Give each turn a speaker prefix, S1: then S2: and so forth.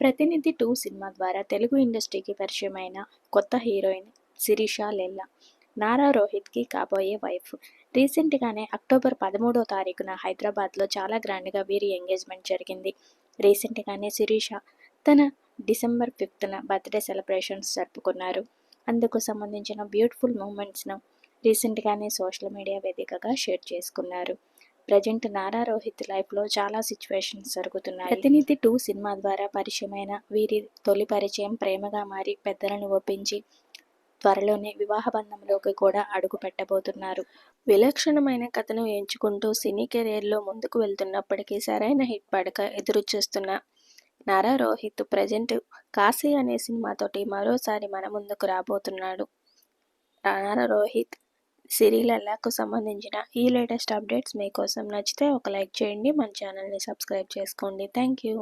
S1: ప్రతినిధి 2 సినిమా ద్వారా తెలుగు ఇండస్ట్రీకి పరిచయమైన కొత్త హీరోయిన్ శిరీష లెల్లా. నారా రోహిత్కి కాబోయే వైఫ్. రీసెంట్గానే అక్టోబర్ 13వ తారీఖున హైదరాబాద్లో చాలా గ్రాండ్గా వీరి ఎంగేజ్మెంట్ జరిగింది. రీసెంట్గానే శిరీష తన డిసెంబర్ 5న బర్త్డే సెలబ్రేషన్స్ జరుపుకున్నారు. అందుకు సంబంధించిన బ్యూటిఫుల్ మూమెంట్స్ను రీసెంట్గానే సోషల్ మీడియా వేదికగా షేర్ చేసుకున్నారు. ప్రజెంట్ నారా రోహిత్ లైఫ్లో చాలా సిచ్యువేషన్స్ జరుగుతున్నాయి. ప్రతినిధి 2 సినిమా ద్వారా పరిచయమైన వీరి తొలి పరిచయం ప్రేమగా మారి పెద్దలను ఒప్పించి త్వరలోనే వివాహ బంధంలోకి కూడా అడుగు పెట్టబోతున్నారు. విలక్షణమైన కథను ఎంచుకుంటూ సినీ కెరీర్లో ముందుకు వెళ్తున్నప్పటికీ సరైన హిట్ పడక ఎదురుచూస్తున్న నారా రోహిత్ ప్రజెంట్ కాశీ అనే సినిమాతోటి మరోసారి మన ముందుకు రాబోతున్నాడు. నారా రోహిత్, సిరి లెల్లాకు సంబంధించిన ఈ లేటెస్ట్ అప్డేట్స్ మీకోసం నచ్చితే ఒక లైక్ చేయండి, మన ఛానల్ని సబ్స్క్రైబ్ చేసుకోండి. Thank you.